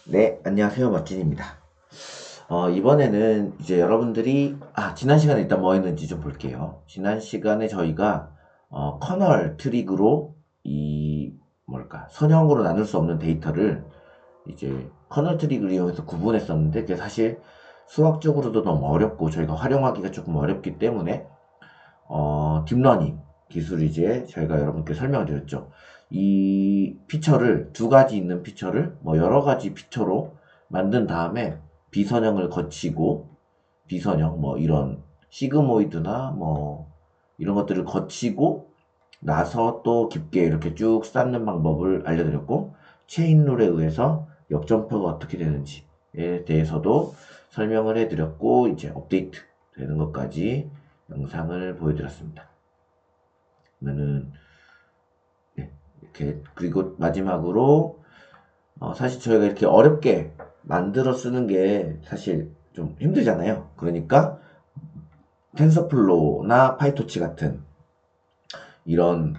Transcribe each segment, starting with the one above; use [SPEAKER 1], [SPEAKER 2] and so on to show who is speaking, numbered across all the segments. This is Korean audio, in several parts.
[SPEAKER 1] 네, 안녕하세요. 멋진입니다. 이번에는 이제 여러분들이, 지난 시간에 일단 뭐 했는지 좀 볼게요. 지난 시간에 저희가, 커널 트릭으로 선형으로 나눌 수 없는 데이터를 이제 커널 트릭을 이용해서 구분했었는데, 그게 사실 수학적으로도 너무 어렵고, 저희가 활용하기가 조금 어렵기 때문에, 딥러닝 기술을 이제 저희가 여러분께 설명을 드렸죠. 이 피처를 두 가지 있는 피처를 뭐 여러 가지 피처로 만든 다음에 비선형을 거치고 비선형 뭐 이런 시그모이드나 뭐 이런 것들을 거치고 나서 또 깊게 이렇게 쭉 쌓는 방법을 알려드렸고 체인룰에 의해서 역전표가 어떻게 되는지에 대해서도 설명을 해드렸고 이제 업데이트 되는 것까지 영상을 보여드렸습니다. 그러면은 네, 이렇게 그리고 마지막으로 사실 저희가 이렇게 어렵게 만들어 쓰는 게 사실 좀 힘들잖아요. 그러니까 텐서플로우나 파이토치 같은 이런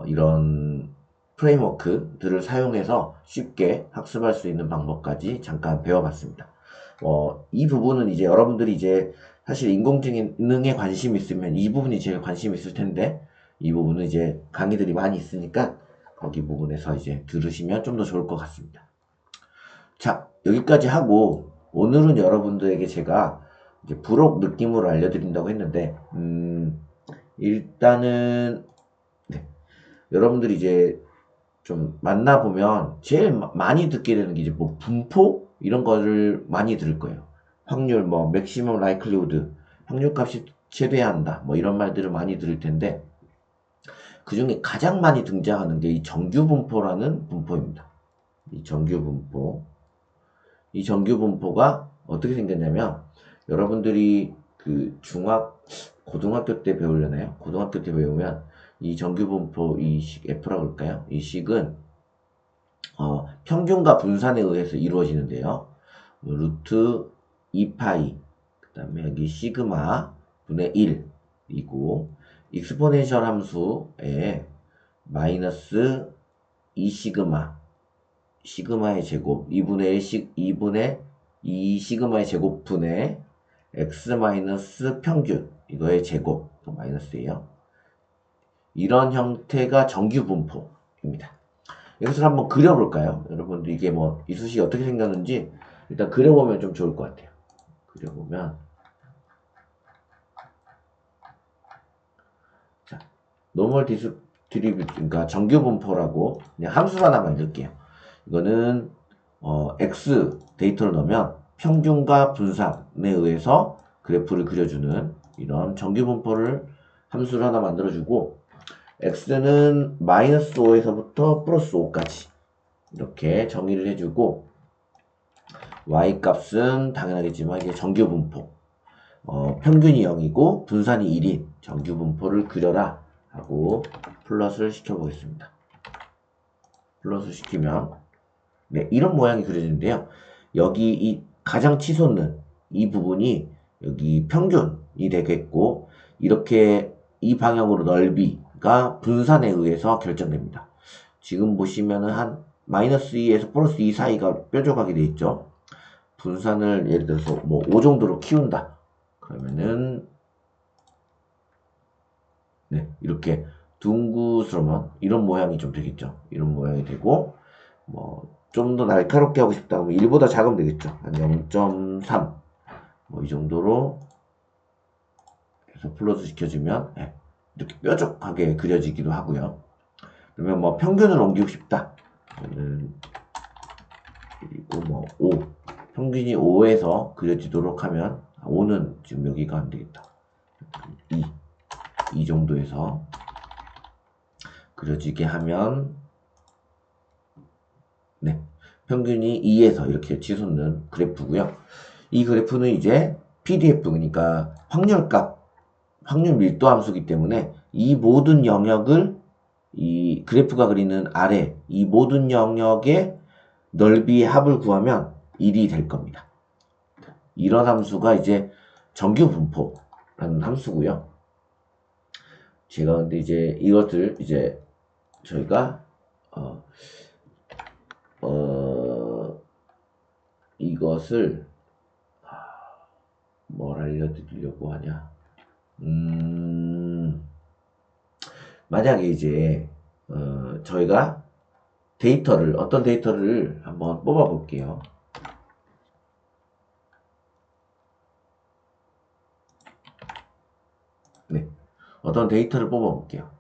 [SPEAKER 1] 이런 프레임워크들을 사용해서 쉽게 학습할 수 있는 방법까지 잠깐 배워봤습니다. 이 부분은 이제 여러분들이 이제 사실 인공지능에 관심 있으면 이 부분이 제일 관심 있을 텐데 이 부분은 이제 강의들이 많이 있으니까 거기 부분에서 이제 들으시면 좀 더 좋을 것 같습니다. 자, 여기까지 하고 오늘은 여러분들에게 제가 이제 부록 느낌으로 알려드린다고 했는데 일단은 네, 여러분들이 이제 좀 만나보면 제일 많이 듣게 되는 게 이제 뭐 분포 이런 거를 많이 들을 거예요. 확률 뭐 맥시멈 라이클리우드 확률값이 최대한다 뭐 이런 말들을 많이 들을 텐데 그 중에 가장 많이 등장하는 게 이 정규 분포라는 분포입니다. 이 정규 분포. 이 정규 분포가 어떻게 생겼냐면 여러분들이 그 고등학교 때 배우려나요? 고등학교 때 배우면 이 정규 분포 이 식 F라고 할까요? 이 식은 평균과 분산에 의해서 이루어지는데요. 루트 2파이, 그 다음에 여기 시그마 분의 1이고, 익스포넨셜 함수에 마이너스 2 시그마의 제곱, 2분의 2 시그마의 제곱분의 x 마이너스 평균, 이거의 제곱, 또 마이너스예요. 이런 형태가 정규 분포입니다. 이것을 한번 그려볼까요? 여러분들 이게 뭐 이 수식이 어떻게 생겼는지 일단 그려보면 좀 좋을 것 같아요. 그려보면 자 노멀 디스트리뷰트 그러니까 정규 분포라고 그냥 함수 하나 만들게요. 이거는 x 데이터를 넣으면 평균과 분산에 의해서 그래프를 그려주는 이런 정규 분포를 함수를 하나 만들어주고 x는 마이너스 5에서부터 플러스 5까지 이렇게 정의를 해주고 y 값은 당연하겠지만 이게 정규 분포 평균이 0이고 분산이 1인 정규 분포를 그려라 하고 플러스를 시켜보겠습니다. 플러스 시키면 네, 이런 모양이 그려지는데요. 여기 이 가장 치솟는 이 부분이 여기 평균이 되겠고 이렇게 이 방향으로 넓이가 분산에 의해서 결정됩니다. 지금 보시면은 한 마이너스 2에서 플러스 2 사이가 뾰족하게 돼 있죠. 분산을 예를 들어서 뭐 5 정도로 키운다. 그러면은 네, 이렇게 둥그스러운 이런 모양이 좀 되겠죠. 이런 모양이 되고 뭐 좀 더 날카롭게 하고 싶다 그러면 1보다 작으면 되겠죠. 한 0.3 뭐 이 정도로 해서 플러스 시켜주면 네, 이렇게 뾰족하게 그려지기도 하고요. 그러면 뭐 평균을 옮기고 싶다. 그러면 그리고 뭐 5. 평균이 5에서 그려지도록 하면 5는 지금 여기가 안 되겠다. 2 정도에서 그려지게 하면 네, 평균이 2에서 이렇게 치솟는 그래프고요. 이 그래프는 이제 PDF 그러니까 확률 밀도 함수이기 때문에 이 모든 영역을 이 그래프가 그리는 아래 이 모든 영역의 넓이의 합을 구하면 1이 될 겁니다. 이런 함수가 이제 정규 분포라는 함수고요. 제가 근데 이제 이것들 이제 저희가 이것을 뭘 알려드리려고 하냐. 만약에 이제 저희가 어떤 데이터를 한번 뽑아 볼게요. 네, 어떤 데이터를 뽑아 볼게요.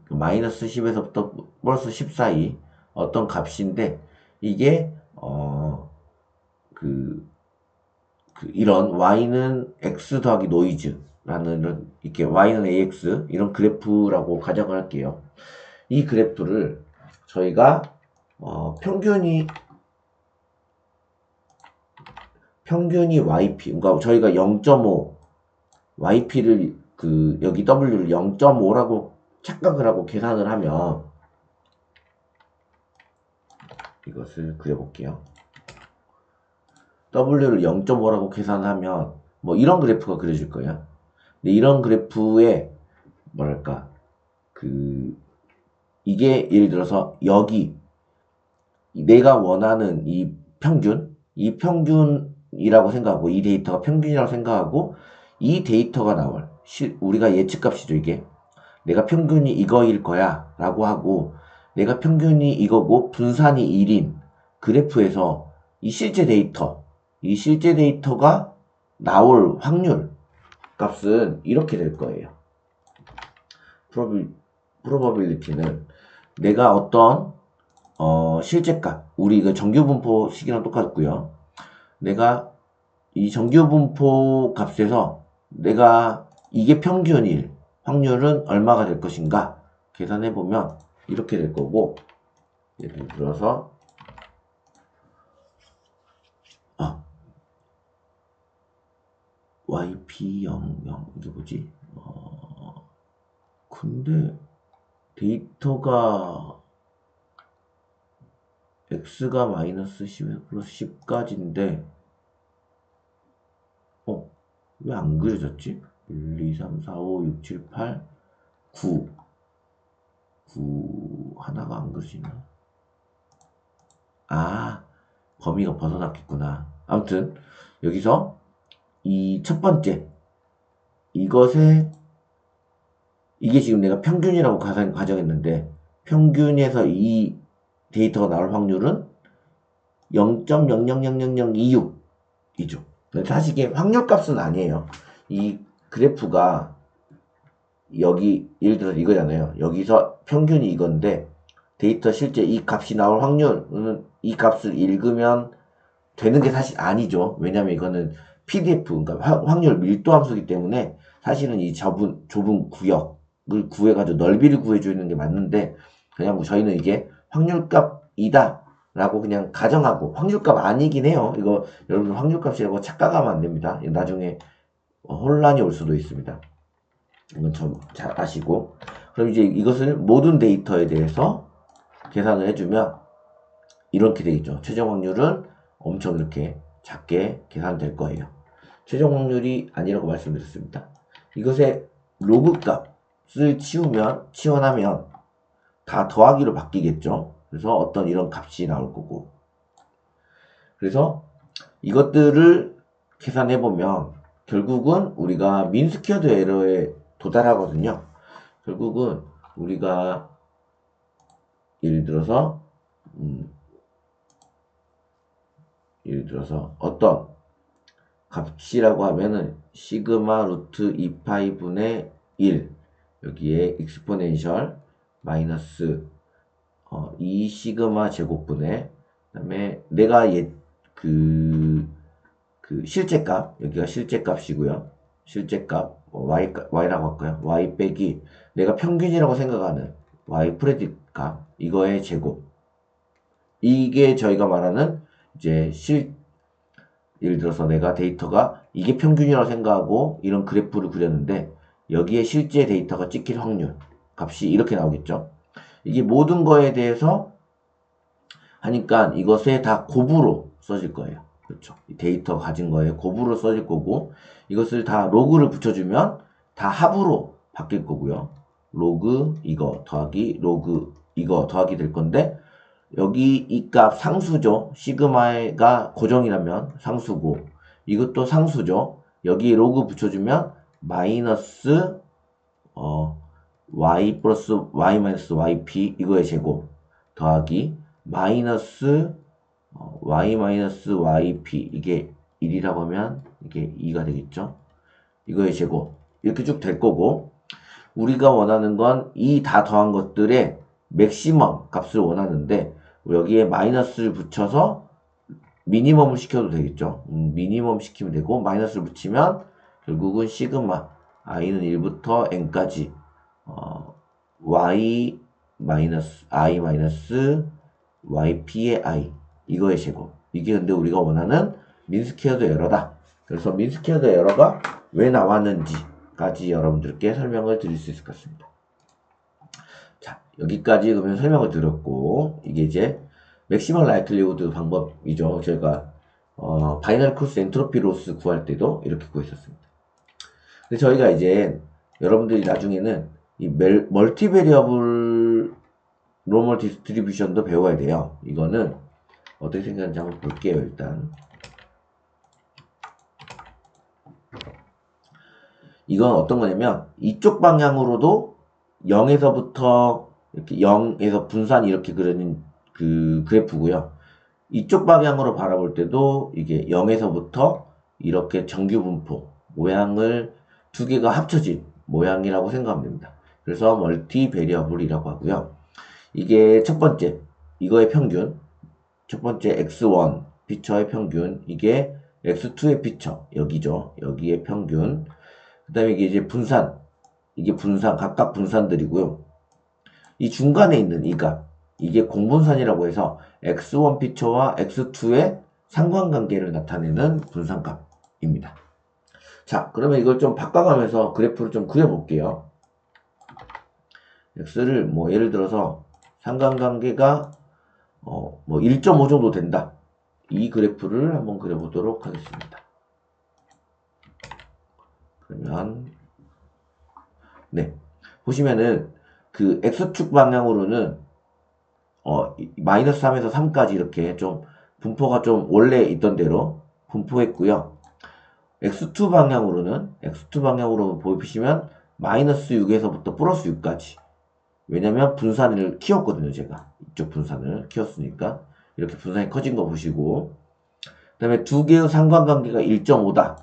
[SPEAKER 1] 마이너스 10에서부터 플러스 10 사이 어떤 값인데, 이게 이런 y는 x 더하기 노이즈라는 이렇게 y는 ax 이런 그래프라고 가정을 할게요. 이 그래프를 저희가 평균이 yp, 그러니까 저희가 0.5 yp를 여기 w를 0.5라고 착각을 하고 계산을 하면, 이것을 그려볼게요. w를 0.5라고 계산하면 뭐 이런 그래프가 그려질 거예요. 근데 이런 그래프에 뭐랄까 이게 예를 들어서 여기 내가 원하는 이 평균이라고 생각하고, 이 데이터가 평균이라고 생각하고, 이 데이터가 나올 우리가 예측값이죠. 이게 내가 평균이 이거일 거야 라고 하고, 내가 평균이 이거고 분산이 1인 그래프에서 이 실제 데이터가 나올 확률 값은 이렇게 될 거예요. probability는 내가 어떤 실제 값, 우리 이거 정규분포식이랑 똑같고요. 내가 이 정규분포 값에서 내가 이게 평균일 확률은 얼마가 될 것인가 계산해 보면 이렇게 될 거고, 예를 들어서 yp00 이게 뭐지? 근데 데이터가 x가 마이너스 10에서 플러스 10까지인데 왜 안 그려졌지? 1, 2, 3, 4, 5, 6, 7, 8, 9 하나가 안 그려지나? 범위가 벗어났겠구나. 아무튼 여기서 이 첫 번째 이게 지금 내가 평균이라고 가정했는데, 평균에서 이 데이터가 나올 확률은 0.000026이죠. 사실 이게 확률값은 아니에요. 이 그래프가 여기 예를 들어서 이거잖아요. 여기서 평균이 이건데 데이터 실제 이 값이 나올 확률은 이 값을 읽으면 되는 게 사실 아니죠. 왜냐면 이거는 PDF, 그러니까 확률 밀도 함수이기 때문에 사실은 이 좁은 구역을 구해가지고 넓이를 구해주는 게 맞는데, 그냥 뭐 저희는 이게 확률값이다 라고 그냥 가정하고, 확률값 아니긴 해요. 이거 여러분 확률값이라고 착각하면 안 됩니다. 나중에 혼란이 올 수도 있습니다. 이건 좀 잘 아시고, 그럼 이제 이것을 모든 데이터에 대해서 계산을 해주면 이렇게 되겠죠. 최종 확률은 엄청 이렇게 작게 계산될 거예요. 최종 확률이 아니라고 말씀드렸습니다. 이것의 로그 값을 치환하면 다 더하기로 바뀌겠죠. 그래서 어떤 이런 값이 나올 거고, 그래서 이것들을 계산해 보면 결국은 우리가 민 스퀘어드 에러에 도달하거든요. 결국은 우리가 예를 들어서 어떤 값이라고 하면은 시그마 루트 2파이분의 1, 여기에 익스포넨셜 마이너스 2 시그마 제곱분의, 그다음에 내가 실제 값, 여기가 실제 값이고요. 실제 값 y라고 할까요? y 빼기 내가 평균이라고 생각하는 y 프레딕 값, 이거의 제곱. 이게 저희가 말하는 이제 예를 들어서 내가 데이터가 이게 평균이라고 생각하고 이런 그래프를 그렸는데, 여기에 실제 데이터가 찍힐 확률 값이 이렇게 나오겠죠. 이게 모든 거에 대해서 하니까 이것에 다 곱으로 써질 거예요. 그렇죠. 이 데이터 가진 거에 곱으로 써질 거고, 이것을 다 로그를 붙여주면 다 합으로 바뀔 거고요. 로그 이거 더하기 로그 이거 더하기 될 건데, 여기 이 값 상수죠. 시그마가 고정이라면 상수고 이것도 상수죠. 여기 로그 붙여주면 마이너스 y 플러스 y 마이너스 yp 이거의 제곱 더하기 마이너스 y 마이너스 yp 이게 1이라고 하면 이게 2가 되겠죠. 이거의 제곱 이렇게 쭉 될 거고 우리가 원하는 건 이 다 더한 것들의 맥시멈 값을 원하는데 여기에 마이너스를 붙여서 미니멈을 시켜도 되겠죠. 미니멈 시키면 되고 마이너스를 붙이면 결국은 시그마 i는 1부터 n까지 y 마이너스 i 마이너스 yp의 i 이거의 제곱 이게 근데 우리가 원하는 민스퀘어드 에러다. 그래서 민스퀘어드 에러가 왜 나왔는지까지 여러분들께 설명을 드릴 수 있을 것 같습니다. 자, 여기까지 그러면 설명을 드렸고 이게 이제 맥시멀 라이클리후드 방법이죠. 제가 바이너리 크로스 엔트로피 로스 구할 때도 이렇게 구했었습니다. 근데 저희가 이제 여러분들이 나중에는 이 멀티 베리어블 노멀 디스트리뷰션도 배워야 돼요. 이거는 어떻게 생각하는지 한번 볼게요. 일단 이건 어떤 거냐면 이쪽 방향으로도 0에서부터 이렇게 0에서 분산이 이렇게 그려진 그 그래프고요. 이쪽 방향으로 바라볼 때도 이게 0에서부터 이렇게 정규 분포 모양을 두 개가 합쳐진 모양이라고 생각하면 됩니다. 그래서 멀티 베리어블이라고 하고요. 이게 첫 번째 이거의 평균, 첫 번째 x1 피처의 평균, 이게 x2의 피처 여기죠. 여기의 평균. 그 다음에 이게 이제 분산, 이게 분산 각각 분산들이고요. 이 중간에 있는 이 값, 이게 공분산이라고 해서 x1 피처와 x2의 상관관계를 나타내는 분산값입니다. 자, 그러면 이걸 좀 바꿔가면서 그래프를 좀 그려볼게요. x를 뭐 예를 들어서 상관관계가 뭐 1.5 정도 된다. 이 그래프를 한번 그려보도록 하겠습니다. 그러면 네, 보시면은 그 x축 방향으로는 마이너스 3에서 3까지 이렇게 좀 분포가 좀 원래 있던 대로 분포했고요. x2 방향으로 보시면 마이너스 6에서부터 플러스 6까지. 왜냐면 분산을 키웠거든요, 제가. 이쪽 분산을 키웠으니까. 이렇게 분산이 커진 거 보시고. 그 다음에 두 개의 상관관계가 1.5다.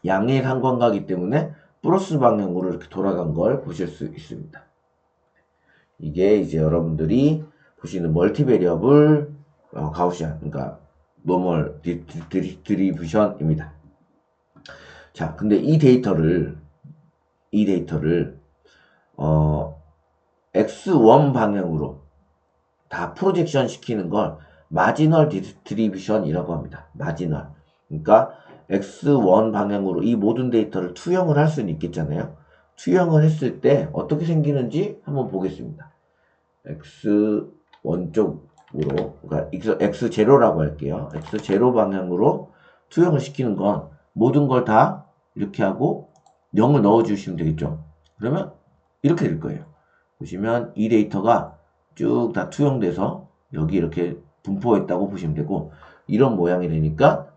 [SPEAKER 1] 양의 상관관계이기 때문에 플러스 방향으로 이렇게 돌아간 걸 보실 수 있습니다. 이게 이제 여러분들이 보시는 멀티베리어블 가우시안, 그러니까 노멀 디스트리뷰션입니다. 자, 근데 이 데이터를 x1 방향으로 다 프로젝션 시키는 걸 마지널 디스트리뷰션이라고 합니다. 마지널. 그러니까 x1 방향으로 이 모든 데이터를 투영을 할 수는 있겠잖아요. 투영을 했을 때 어떻게 생기는지 한번 보겠습니다. x1 쪽으로, 그러니까 x0라고 할게요. x0 방향으로 투영을 시키는 건 모든 걸 다 이렇게 하고 0을 넣어주시면 되겠죠. 그러면 이렇게 될 거예요. 보시면 이 데이터가 쭉 다 투영돼서 여기 이렇게 분포했다고 보시면 되고, 이런 모양이 되니까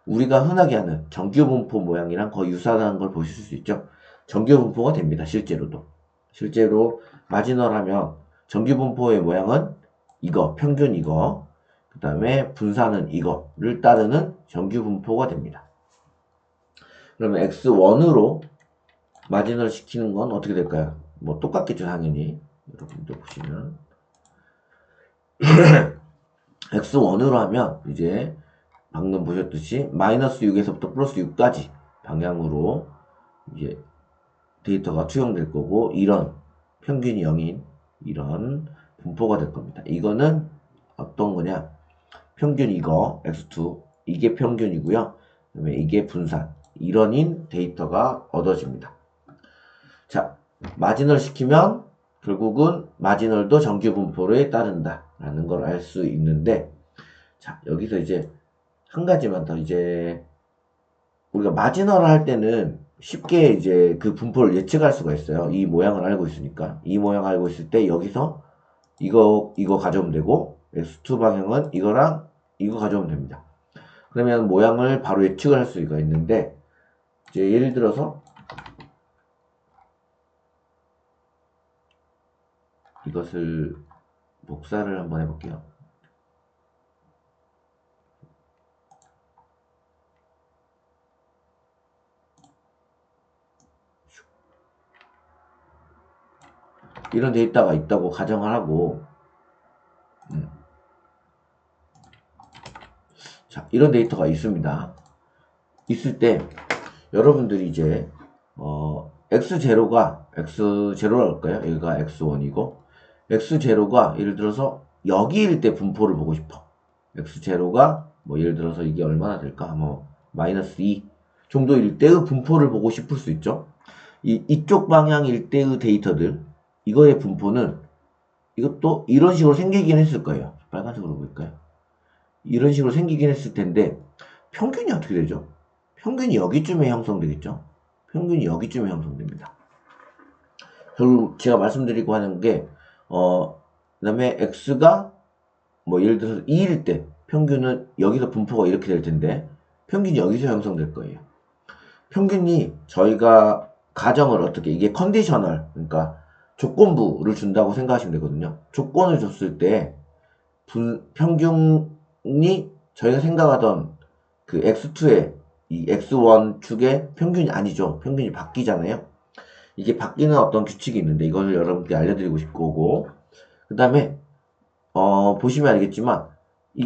[SPEAKER 1] 우리가 흔하게 하는 정규 분포 모양이랑 거의 유사한 걸 보실 수 있죠. 정규 분포가 됩니다. 실제로도. 실제로 마지널 하면 정규 분포의 모양은 이거, 평균 이거, 그 다음에 분산은 이거를 따르는 정규 분포가 됩니다. 그러면 x1으로 마지널 시키는 건 어떻게 될까요? 뭐 똑같겠죠, 당연히. 여러분들 보시면 x1으로 하면 이제 방금 보셨듯이 마이너스 6에서부터 플러스 6까지 방향으로 이제 데이터가 투영될 거고, 이런 평균이 0인 이런 분포가 될 겁니다. 이거는 어떤 거냐? 평균 이거 x2 이게 평균이고요. 그다음에 이게 분산 이런인 데이터가 얻어집니다. 자, 마지널 시키면 결국은 마지널도 정규 분포에 따른다 라는 걸 알 수 있는데, 자, 여기서 이제 한 가지만 더, 이제 우리가 마지널을 할 때는 쉽게 이제 그 분포를 예측할 수가 있어요. 이 모양을 알고 있으니까. 이 모양 알고 있을 때 여기서 이거 가져오면 되고, x2 방향은 이거랑 이거 가져오면 됩니다. 그러면 모양을 바로 예측을 할 수가 있는데, 이제 예를 들어서 이것을 복사를 한번 해볼게요. 이런 데이터가 있다고 가정을 하고, 자, 이런 데이터가 있습니다. 있을 때 여러분들이 이제 x0가 x0라 할까요? 여기가 x1이고 x0가 예를 들어서 여기일 때 분포를 보고 싶어. x0가 뭐 예를 들어서 이게 얼마나 될까? 뭐 마이너스 2 정도일 때의 분포를 보고 싶을 수 있죠. 이쪽 방향일 때의 데이터들, 이거의 분포는 이것도 이런 식으로 생기긴 했을 거예요. 빨간색으로 볼까요? 이런 식으로 생기긴 했을 텐데 평균이 어떻게 되죠? 평균이 여기쯤에 형성되겠죠? 평균이 여기쯤에 형성됩니다. 결국 제가 말씀드리고 하는 게 그 다음에 x가 뭐 예를 들어서 2일 때 평균은 여기서 분포가 이렇게 될 텐데 평균이 여기서 형성될 거예요. 평균이 저희가 가정을 어떻게, 이게 컨디셔널, 그러니까 조건부를 준다고 생각하시면 되거든요. 조건을 줬을 때 평균이 저희가 생각하던 그 x2의 이 x1 축의 평균이 아니죠. 평균이 바뀌잖아요. 이게 바뀌는 어떤 규칙이 있는데 이걸 여러분께 알려드리고 싶고, 그 다음에 보시면 알겠지만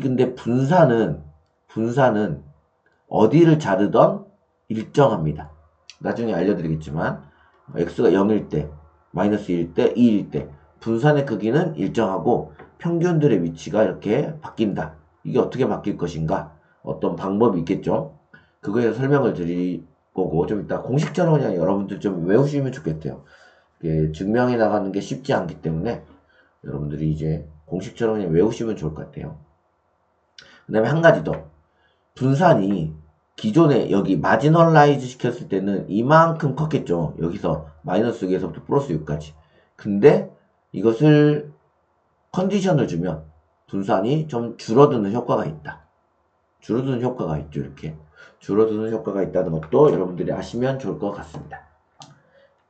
[SPEAKER 1] 근데 분산은 어디를 자르던 일정합니다. 나중에 알려드리겠지만 x가 0일 때, 마이너스 1일 때, 2일 때 분산의 크기는 일정하고 평균들의 위치가 이렇게 바뀐다. 이게 어떻게 바뀔 것인가? 어떤 방법이 있겠죠? 그거에 대해서 설명을 드릴 거고, 좀 이따 공식처럼 그냥 여러분들 좀 외우시면 좋겠대요. 이게 증명해 나가는 게 쉽지 않기 때문에 여러분들이 이제 공식처럼 그냥 외우시면 좋을 것 같아요. 그 다음에 한 가지 더. 분산이 기존에 여기 마지널라이즈 시켰을 때는 이만큼 컸겠죠. 여기서 마이너스 6에서부터 플러스 6까지. 근데 이것을 컨디션을 주면 분산이 좀 줄어드는 효과가 있다. 줄어드는 효과가 있죠. 이렇게 줄어드는 효과가 있다는 것도 여러분들이 아시면 좋을 것 같습니다.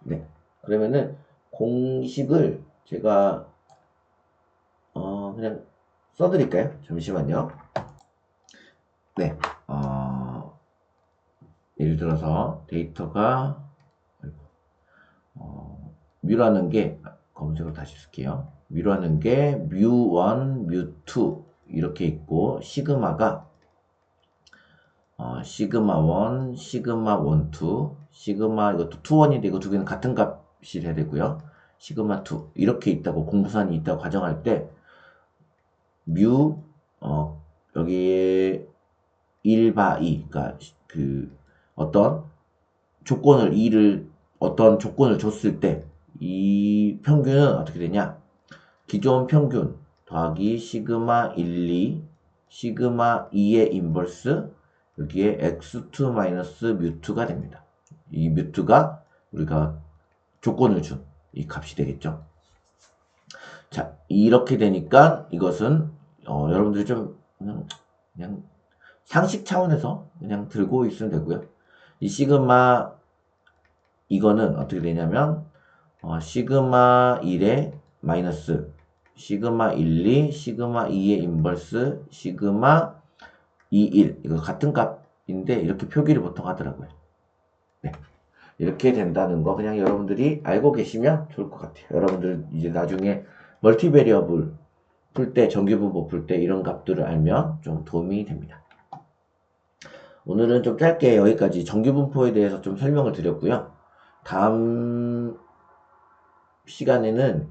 [SPEAKER 1] 네, 그러면은 공식을 제가 그냥 써드릴까요? 잠시만요. 네, 예를 들어서 데이터가 뮤라는 게, 검색을 다시 쓸게요. 뮤라는 게 뮤1, 뮤2 이렇게 있고, 시그마가 시그마1, 시그마1, 2, 시그마 이것도 2, 1인데 이거 두 개는 같은 값이 돼야 되고요. 시그마2 이렇게 있다고, 공부산이 있다고 가정할 때 뮤 여기에 1바 2, 그러니까 그 어떤 조건을 줬을 때 이 평균은 어떻게 되냐? 기존 평균 더하기 시그마 1, 2, 시그마 2의 인버스, 여기에 x2 마이너스 뮤2가 됩니다. 이 뮤2가 우리가 조건을 준 이 값이 되겠죠. 자, 이렇게 되니까 이것은 여러분들이 좀 그냥 상식 차원에서 그냥 들고 있으면 되고요. 이 시그마 이거는 어떻게 되냐면 시그마 1의 마이너스 시그마 1, 2, 시그마 2의 인버스 시그마 2, 1 이거 같은 값인데 이렇게 표기를 보통 하더라고요. 네, 이렇게 된다는 거 그냥 여러분들이 알고 계시면 좋을 것 같아요. 여러분들 이제 나중에 멀티베리어블 풀 때, 정규분포 풀 때 이런 값들을 알면 좀 도움이 됩니다. 오늘은 좀 짧게 여기까지 정규분포에 대해서 좀 설명을 드렸고요. 다음 시간에는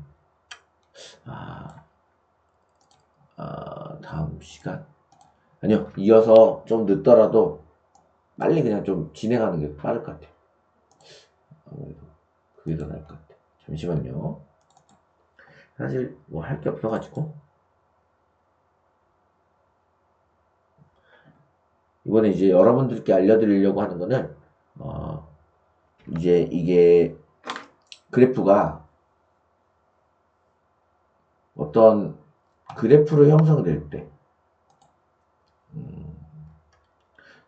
[SPEAKER 1] 다음 시간 아니요, 이어서 좀 늦더라도 빨리 그냥 좀 진행하는 게 빠를 것 같아요. 아무래도 그게 더 나을 것 같아요. 잠시만요. 사실 뭐 할 게 없어가지고 이번에 이제 여러분들께 알려드리려고 하는 거는 이제 이게 그래프가 어떤 그래프로 형성될 때,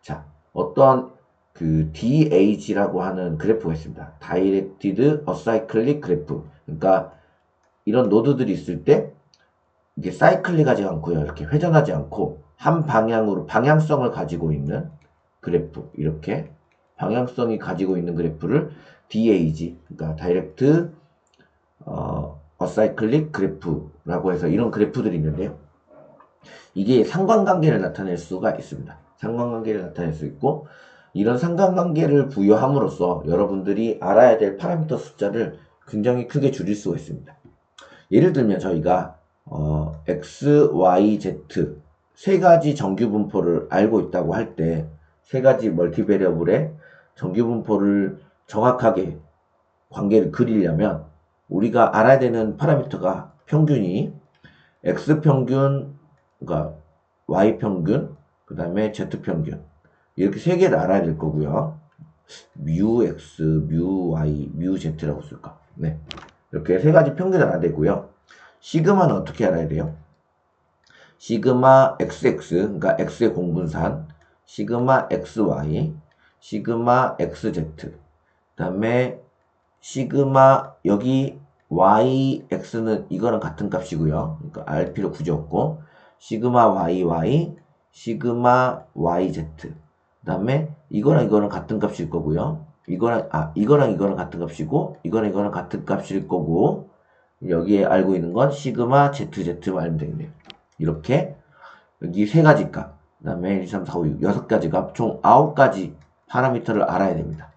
[SPEAKER 1] 자, 어떤 그 DAG라고 하는 그래프가 있습니다. Directed Acyclic Graph. 그러니까 이런 노드들이 있을 때 이게 사이클릭하지 않고요. 이렇게 회전하지 않고 한 방향으로 방향성을 가지고 있는 그래프. 이렇게 방향성이 가지고 있는 그래프를 DAG, 그러니까 Direct Acyclic Graph라고 해서 이런 그래프들이 있는데요. 이게 상관관계를 나타낼 수가 있습니다. 상관관계를 나타낼 수 있고, 이런 상관관계를 부여함으로써 여러분들이 알아야 될 파라미터 숫자를 굉장히 크게 줄일 수가 있습니다. 예를 들면 저희가 X, Y, Z 세 가지 정규 분포를 알고 있다고 할 때 세 가지 멀티 베리어블의 정규 분포를 정확하게 관계를 그리려면 우리가 알아야 되는 파라미터가 평균이 X 평균, 그러니까 Y 평균, 그 다음에 Z 평균 이렇게 세 개를 알아야 될 거고요. 뮤 X, 뮤 Y, 뮤 Z라고 쓸까? 네, 이렇게 세 가지 평균을 알아야 되고요. 시그마는 어떻게 알아야 돼요? 시그마 XX, 그러니까 X의 공분산, 시그마 XY, 시그마 XZ, 그 다음에 시그마 여기 YX는 이거랑 같은 값이고요. 그러니까 알 필요 굳이 없고, 시그마 YY, 시그마 YZ, 그 다음에 이거랑 이거랑 같은 값일 거고요. 이거랑 이거랑 같은 값이고, 이거랑 같은 값일 거고, 여기에 알고 있는 건 시그마 ZZ만 알면 되겠네요. 이렇게 여기 세 가지 값, 그 다음에 1, 2, 3, 4, 5, 6, 6가지 값, 총 9가지 파라미터를 알아야 됩니다.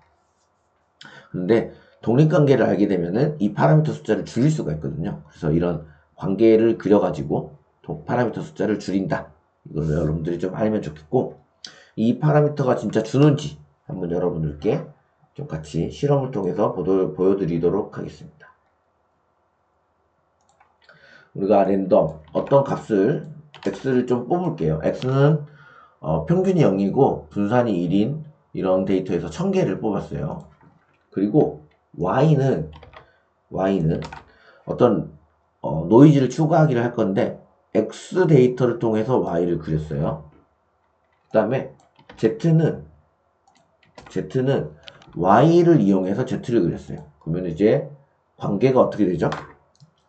[SPEAKER 1] 근데 독립관계를 알게 되면은 이 파라미터 숫자를 줄일 수가 있거든요. 그래서 이런 관계를 그려가지고 파라미터 숫자를 줄인다. 이걸 여러분들이 좀 알면 좋겠고, 이 파라미터가 진짜 주는지 한번 여러분들께 좀 같이 실험을 통해서 보여드리도록 하겠습니다. 우리가 랜덤 어떤 값을 x를 좀 뽑을게요. x는 평균이 0이고 분산이 1인 이런 데이터에서 1000개를 뽑았어요. 그리고 y는 어떤 노이즈를 추가하기를 할 건데 x 데이터를 통해서 y를 그렸어요. 그 다음에 z는 y를 이용해서 z를 그렸어요. 그러면 이제 관계가 어떻게 되죠?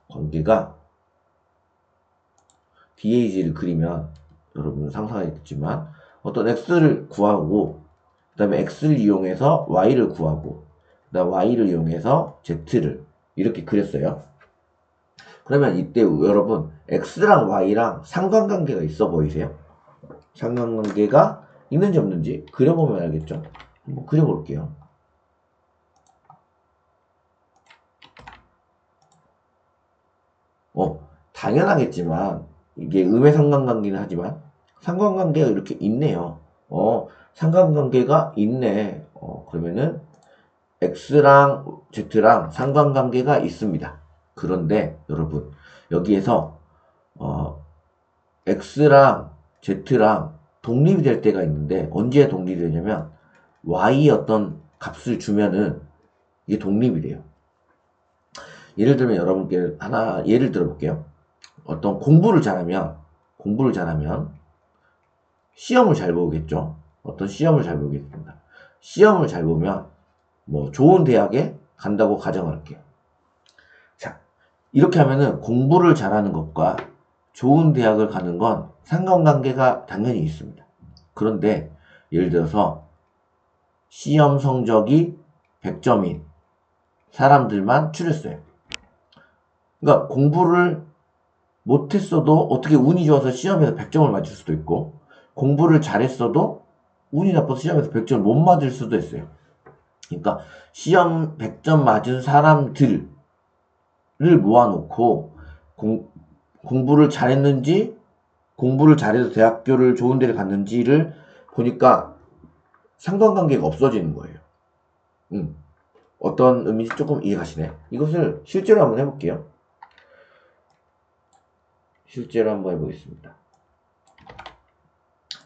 [SPEAKER 1] 관계가 DAG를 그리면 여러분 상상하겠지만 어떤 x를 구하고 그 다음에 x를 이용해서 y를 구하고 그 다음 y를 이용해서 z를 이렇게 그렸어요. 그러면 이때 여러분 x랑 y랑 상관관계가 있어 보이세요? 상관관계가 있는지 없는지 그려보면 알겠죠? 한번 그려볼게요. 당연하겠지만 이게 음의 상관관계는 하지만 상관관계가 이렇게 있네요. 상관관계가 있네. 그러면은 x랑 z랑 상관관계가 있습니다. 그런데 여러분 여기에서 x랑 z랑 독립이 될 때가 있는데 언제 독립이 되냐면 y의 어떤 값을 주면은 이게 독립이 돼요. 예를 들면 여러분께 하나 예를 들어볼게요. 어떤 공부를 잘하면 시험을 잘 보겠죠. 어떤 시험을 잘 보겠습니다. 시험을 잘 보면 뭐 좋은 대학에 간다고 가정할게요. 자, 이렇게 하면은 공부를 잘하는 것과 좋은 대학을 가는 건 상관관계가 당연히 있습니다. 그런데 예를 들어서 시험 성적이 100점인 사람들만 추렸어요. 그러니까 공부를 못했어도 어떻게 운이 좋아서 시험에서 100점을 맞을 수도 있고, 공부를 잘했어도 운이 나빠서 시험에서 100점을 못 맞을 수도 있어요. 그러니까 시험 100점 맞은 사람들을 모아놓고 공부를 잘했는지, 공부를 잘해서 대학교를 좋은 데를 갔는지를 보니까 상관관계가 없어지는 거예요. 어떤 의미인지 조금 이해가시네. 이것을 실제로 한번 해볼게요. 실제로 한번 해보겠습니다.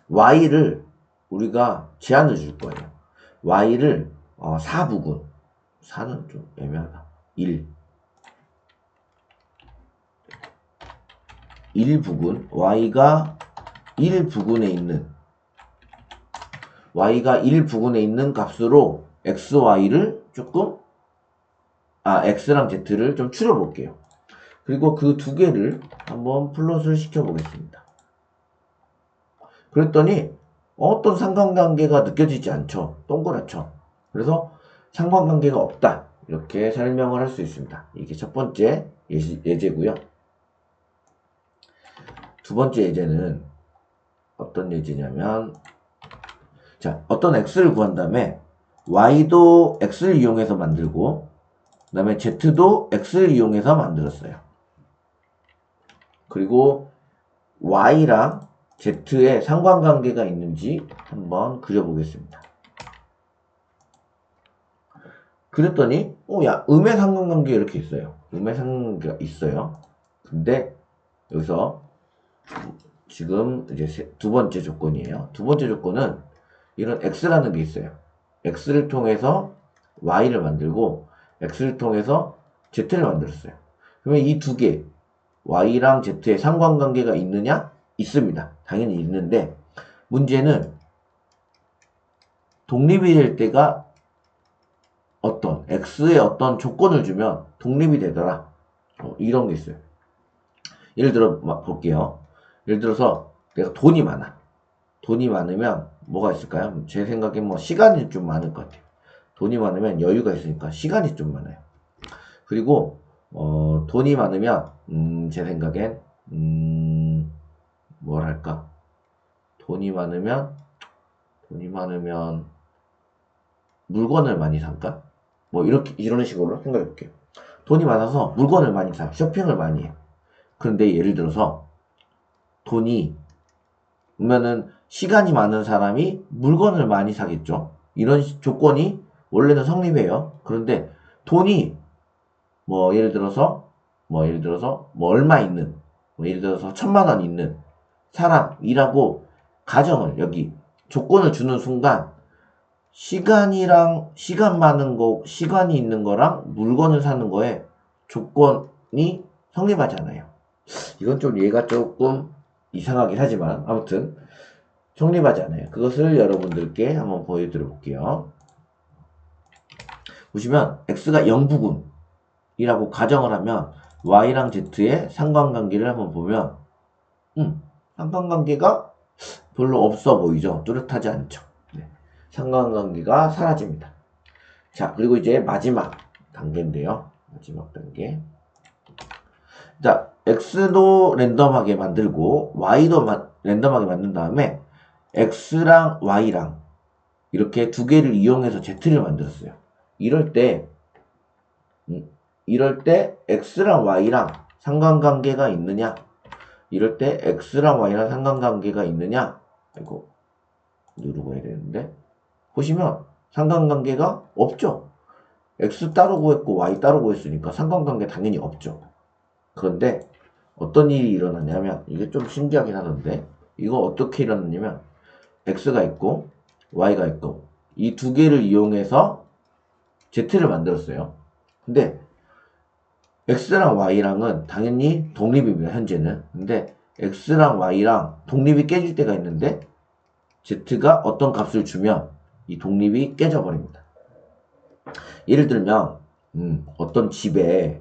[SPEAKER 1] y를 우리가 제한을 줄 거예요. y를 4부분, 4는 좀 애매하다. 1, 1부근, y가 1부근에 있는 값으로 xy를 조금 x랑 z를 좀 추려 볼게요. 그리고 그 두 개를 한번 플롯을 시켜 보겠습니다. 그랬더니 어떤 상관관계가 느껴지지 않죠. 동그랗죠. 그래서 상관관계가 없다, 이렇게 설명을 할 수 있습니다. 이게 첫 번째 예제고요. 두 번째 예제는 어떤 예제냐면, 자, 어떤 x를 구한 다음에 y도 x를 이용해서 만들고 그 다음에 z도 x를 이용해서 만들었어요. 그리고 y랑 z의 상관관계가 있는지 한번 그려보겠습니다. 그랬더니 야, 음의 상관관계가 이렇게 있어요. 음의 상관관계가 있어요. 근데 여기서 지금 이제 두 번째 조건이에요. 두 번째 조건은 이런 x라는 게 있어요. x를 통해서 y를 만들고 x를 통해서 z를 만들었어요. 그러면 이 두 개, y랑 z의 상관관계가 있느냐? 있습니다. 당연히 있는데, 문제는 독립이 될 때가 어떤 x에 어떤 조건을 주면 독립이 되더라, 이런 게 있어요. 예를 들어 볼게요. 예를 들어서 내가 돈이 많으면 뭐가 있을까요? 제 생각엔 뭐 시간이 좀 많을 것 같아요. 돈이 많으면 여유가 있으니까 시간이 좀 많아요. 그리고 돈이 많으면 제 생각엔 뭐랄까, 돈이 많으면 물건을 많이 살까? 뭐 이렇게 이런 식으로 생각해 볼게요. 돈이 많아서 물건을 많이 사, 쇼핑을 많이 해요. 그런데 예를 들어서 돈이 그러면은 시간이 많은 사람이 물건을 많이 사겠죠. 이런 조건이 원래는 성립해요. 그런데 돈이 뭐 예를 들어서 얼마 있는, 뭐 예를 들어서 1,000,000원 있는 사람이라고 가정을, 여기 조건을 주는 순간 시간이 있는 거랑 물건을 사는 거에 조건이 성립하잖아요. 이건 좀 얘가 조금 이상하긴 하지만 아무튼 성립하지 않아요. 그것을 여러분들께 한번 보여드려 볼게요. 보시면 x가 0부근이라고 가정을 하면 y랑 z의 상관관계를 한번 보면 상관관계가 별로 없어 보이죠. 뚜렷하지 않죠. 네. 상관관계가 사라집니다. 자, 그리고 이제 마지막 단계인데요. 마지막 단계. 자, x도 랜덤하게 만들고 y도 랜덤하게 만든 다음에 x랑 y랑 이렇게 두 개를 이용해서 z를 만들었어요. 이럴 때 x랑 y랑 상관관계가 있느냐? 이럴 때 x랑 y랑 상관관계가 있느냐? 아이고, 누르고 해야 되는데. 보시면 상관관계가 없죠. x 따로 구했고 y 따로 구했으니까 상관관계 당연히 없죠. 그런데 어떤 일이 일어나냐면, 이게 좀 신기하긴 하던데, 이거 어떻게 일어났냐면 x가 있고 y가 있고 이 두 개를 이용해서 z를 만들었어요. 근데 x랑 y랑은 당연히 독립입니다. 현재는. 근데 x랑 y랑 독립이 깨질 때가 있는데 z가 어떤 값을 주면 이 독립이 깨져버립니다. 예를 들면 어떤 집에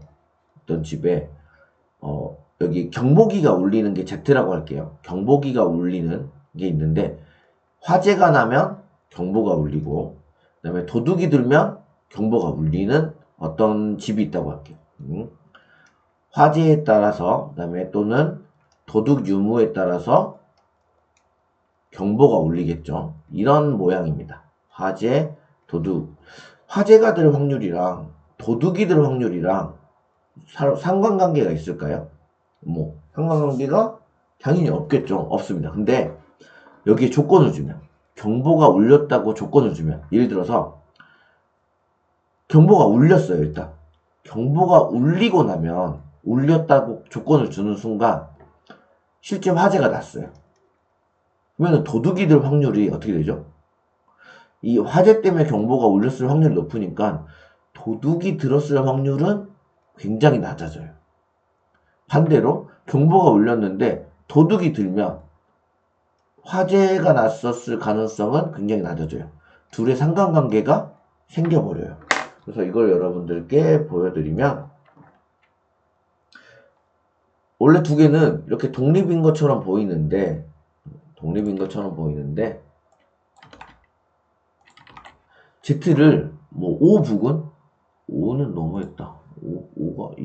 [SPEAKER 1] 여기 경보기가 울리는 게 z라고 할게요. 경보기가 울리는 게 있는데 화재가 나면 경보가 울리고 그 다음에 도둑이 들면 경보가 울리는 어떤 집이 있다고 할게요. 화재에 따라서, 그 다음에 또는 도둑 유무에 따라서 경보가 울리겠죠. 이런 모양입니다. 화재, 도둑. 화재가 될 확률이랑 도둑이 될 확률이랑 상관관계가 있을까요? 뭐 상관관계가 당연히 없겠죠. 없습니다. 근데 여기에 조건을 주면, 경보가 울렸다고 조건을 주면, 예를 들어서 경보가 울렸어요. 일단 경보가 울리고 나면, 울렸다고 조건을 주는 순간 실제 화재가 났어요. 그러면 도둑이 될 확률이 어떻게 되죠? 이 화재 때문에 경보가 울렸을 확률이 높으니까 도둑이 들었을 확률은 굉장히 낮아져요. 반대로 경보가 울렸는데 도둑이 들면 화재가 났었을 가능성은 굉장히 낮아져요. 둘의 상관관계가 생겨버려요. 그래서 이걸 여러분들께 보여드리면, 원래 두 개는 이렇게 독립인 것처럼 보이는데 Z를 뭐 O 부근? O는 너무했다. O가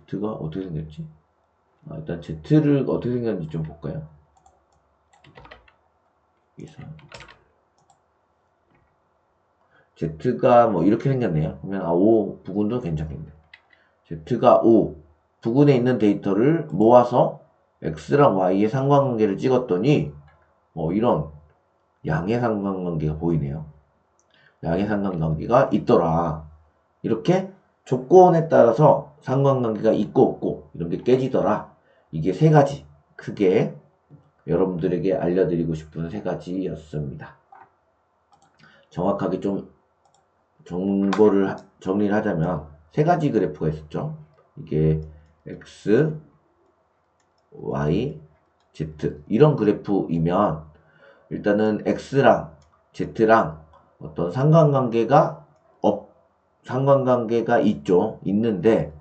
[SPEAKER 1] Z가 어떻게 생겼지? 일단 Z를 어떻게 생겼는지 좀 볼까요? Z가 뭐 이렇게 생겼네요. 그러면 O 부근도 괜찮겠네. Z가 O 부근에 있는 데이터를 모아서 X랑 Y의 상관관계를 찍었더니 이런 양의 상관관계가 보이네요. 양의 상관관계가 있더라. 이렇게 조건에 따라서 상관관계가 있고 없고 이런 게 깨지더라. 이게 세 가지 크게 여러분들에게 알려드리고 싶은 세 가지였습니다. 정확하게 좀 정보를 정리를 하자면 세 가지 그래프가 있었죠. 이게 X, Y, Z 이런 그래프이면 일단은 X랑 Z랑 어떤 상관관계가 있죠. 있는데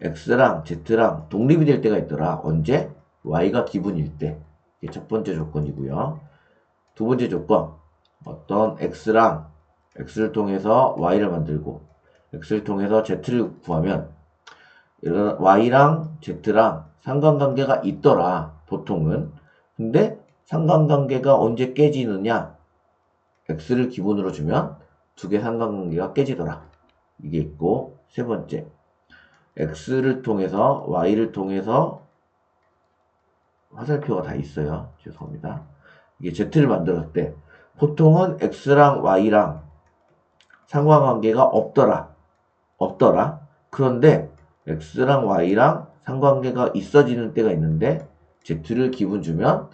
[SPEAKER 1] X랑 Z랑 독립이 될 때가 있더라. 언제? Y가 기분일 때. 이게 첫 번째 조건이고요. 두 번째 조건, 어떤 X를 통해서 Y를 만들고 X를 통해서 Z를 구하면 Y랑 Z랑 상관관계가 있더라. 보통은. 근데 상관관계가 언제 깨지느냐? X를 기본으로 주면 두 개 상관관계가 깨지더라. 이게 있고, 세 번째, X를 통해서 Y를 통해서 화살표가 다 있어요. 죄송합니다. 이게 Z를 만들었을 때 보통은 X랑 Y랑 상관관계가 없더라. 그런데 X랑 Y랑 상관관계가 있어지는 때가 있는데 Z를 기분 주면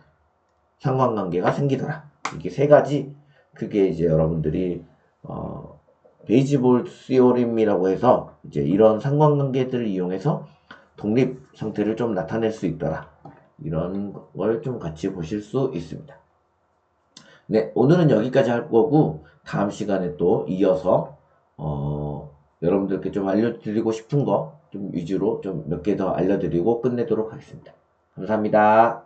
[SPEAKER 1] 상관관계가 생기더라. 이게 세 가지, 그게 이제 여러분들이 베이지볼 시오림이라고 해서 이제 이런 상관관계들을 이용해서 독립 상태를 좀 나타낼 수 있더라. 이런 걸 좀 같이 보실 수 있습니다. 네, 오늘은 여기까지 할 거고 다음 시간에 또 이어서 여러분들께 좀 알려드리고 싶은 거 좀 위주로 좀 몇 개 더 알려드리고 끝내도록 하겠습니다. 감사합니다.